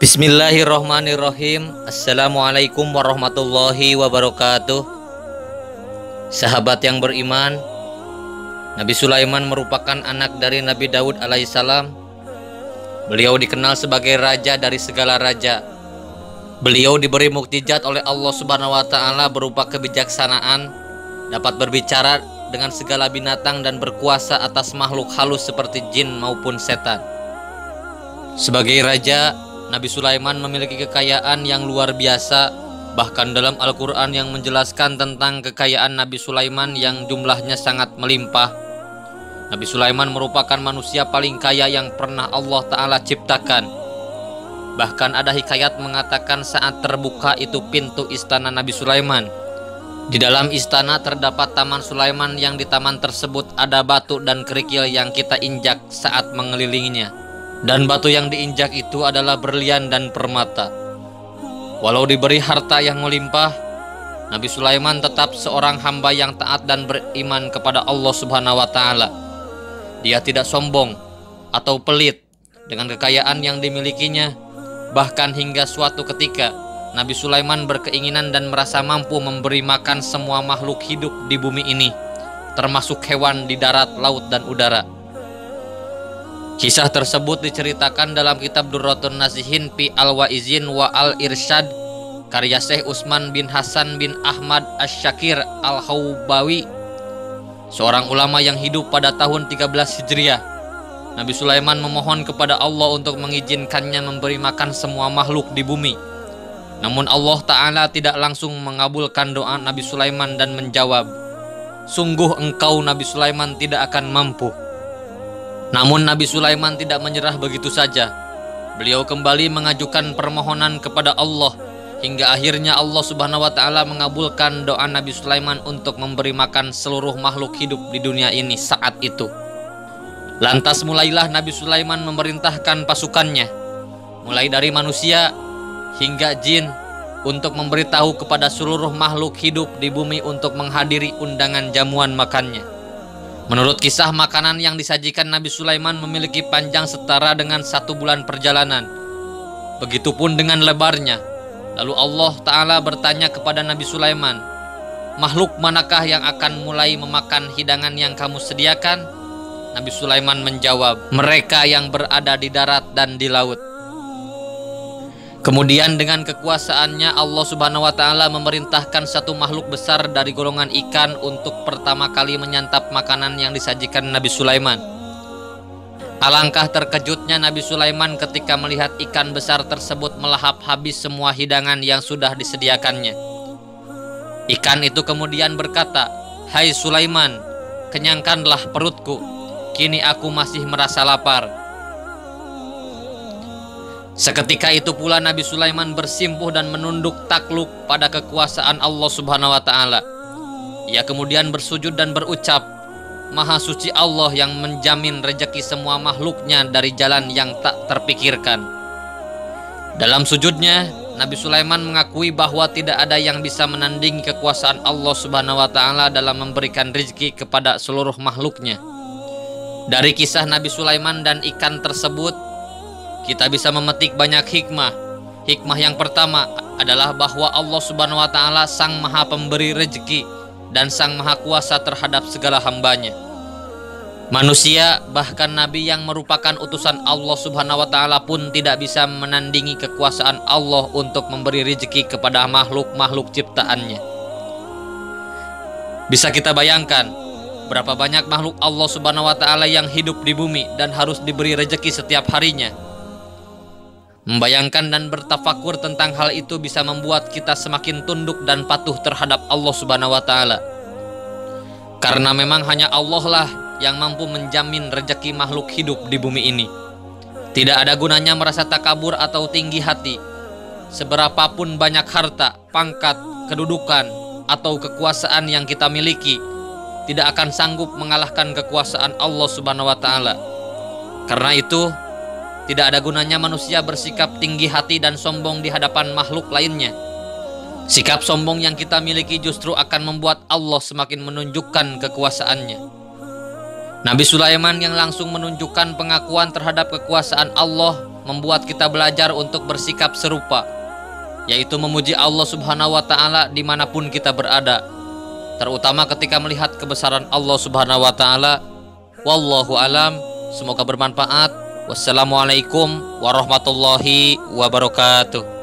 Bismillahirrahmanirrahim. Assalamualaikum warahmatullahi wabarakatuh. Sahabat yang beriman, Nabi Sulaiman merupakan anak dari Nabi Daud alaihissalam. Beliau dikenal sebagai raja dari segala raja. Beliau diberi mukjizat oleh Allah Subhanahu wa Ta'ala berupa kebijaksanaan, dapat berbicara dengan segala binatang dan berkuasa atas makhluk halus seperti jin maupun setan. Sebagai raja, Nabi Sulaiman memiliki kekayaan yang luar biasa. Bahkan dalam Al-Quran yang menjelaskan tentang kekayaan Nabi Sulaiman yang jumlahnya sangat melimpah. Nabi Sulaiman merupakan manusia paling kaya yang pernah Allah Ta'ala ciptakan. Bahkan ada hikayat mengatakan saat terbuka itu pintu istana Nabi Sulaiman, di dalam istana terdapat Taman Sulaiman, yang di taman tersebut ada batu dan kerikil yang kita injak saat mengelilinginya. Dan batu yang diinjak itu adalah berlian dan permata. Walau diberi harta yang melimpah, Nabi Sulaiman tetap seorang hamba yang taat dan beriman kepada Allah Subhanahu wa Ta'ala. Dia tidak sombong atau pelit dengan kekayaan yang dimilikinya. Bahkan hingga suatu ketika Nabi Sulaiman berkeinginan dan merasa mampu memberi makan semua makhluk hidup di bumi ini, termasuk hewan di darat, laut, dan udara. Kisah tersebut diceritakan dalam kitab Durratun Nasihin fi Al-Wa'izin wa Al-Irsyad karya Syekh Utsman bin Hasan bin Ahmad Asy-Syakir Al-Haubawi, seorang ulama yang hidup pada tahun 13 Hijriah. Nabi Sulaiman memohon kepada Allah untuk mengizinkannya memberi makan semua makhluk di bumi. Namun Allah Ta'ala tidak langsung mengabulkan doa Nabi Sulaiman dan menjawab, "Sungguh engkau Nabi Sulaiman tidak akan mampu." Namun Nabi Sulaiman tidak menyerah begitu saja. Beliau kembali mengajukan permohonan kepada Allah, hingga akhirnya Allah Subhanahu wa Ta'ala mengabulkan doa Nabi Sulaiman untuk memberi makan seluruh makhluk hidup di dunia ini saat itu. Lantas mulailah Nabi Sulaiman memerintahkan pasukannya, mulai dari manusia hingga jin, untuk memberitahu kepada seluruh makhluk hidup di bumi untuk menghadiri undangan jamuan makannya. Menurut kisah, makanan yang disajikan Nabi Sulaiman memiliki panjang setara dengan 1 bulan perjalanan. Begitupun dengan lebarnya. Lalu Allah Ta'ala bertanya kepada Nabi Sulaiman, "Makhluk manakah yang akan mulai memakan hidangan yang kamu sediakan?" Nabi Sulaiman menjawab, "Mereka yang berada di darat dan di laut." Kemudian dengan kekuasaannya Allah Subhanahu wa Ta'ala memerintahkan satu makhluk besar dari golongan ikan untuk pertama kali menyantap makanan yang disajikan Nabi Sulaiman. Alangkah terkejutnya Nabi Sulaiman ketika melihat ikan besar tersebut melahap habis semua hidangan yang sudah disediakannya. Ikan itu kemudian berkata, "Hai Sulaiman, kenyangkanlah perutku, kini aku masih merasa lapar." Seketika itu pula Nabi Sulaiman bersimpuh dan menunduk takluk pada kekuasaan Allah Subhanahu wa Ta'ala. Ia kemudian bersujud dan berucap, "Maha suci Allah yang menjamin rezeki semua makhluknya dari jalan yang tak terpikirkan." Dalam sujudnya, Nabi Sulaiman mengakui bahwa tidak ada yang bisa menandingi kekuasaan Allah Subhanahu wa Ta'ala dalam memberikan rezeki kepada seluruh makhluknya. Dari kisah Nabi Sulaiman dan ikan tersebut, kita bisa memetik banyak hikmah. Hikmah yang pertama adalah bahwa Allah Subhanahu wa Ta'ala Sang Maha Pemberi rezeki dan Sang Maha Kuasa terhadap segala hambanya. Manusia, bahkan Nabi yang merupakan utusan Allah Subhanahu wa Ta'ala pun tidak bisa menandingi kekuasaan Allah untuk memberi rezeki kepada makhluk-makhluk ciptaannya. Bisa kita bayangkan berapa banyak makhluk Allah Subhanahu wa Ta'ala yang hidup di bumi dan harus diberi rezeki setiap harinya. Membayangkan dan bertafakur tentang hal itu bisa membuat kita semakin tunduk dan patuh terhadap Allah Subhanahu wa Ta'ala. Karena memang hanya Allah lah yang mampu menjamin rezeki makhluk hidup di bumi ini. Tidak ada gunanya merasa takabur atau tinggi hati. Seberapapun banyak harta, pangkat, kedudukan, atau kekuasaan yang kita miliki, tidak akan sanggup mengalahkan kekuasaan Allah Subhanahu wa Ta'ala. Karena itu, tidak ada gunanya manusia bersikap tinggi hati dan sombong di hadapan makhluk lainnya. Sikap sombong yang kita miliki justru akan membuat Allah semakin menunjukkan kekuasaannya. Nabi Sulaiman yang langsung menunjukkan pengakuan terhadap kekuasaan Allah membuat kita belajar untuk bersikap serupa, yaitu memuji Allah Subhanahu wa Ta'ala dimanapun kita berada, terutama ketika melihat kebesaran Allah Subhanahu wa Ta'ala. Wallahu alam, semoga bermanfaat. Wassalamualaikum warahmatullahi wabarakatuh.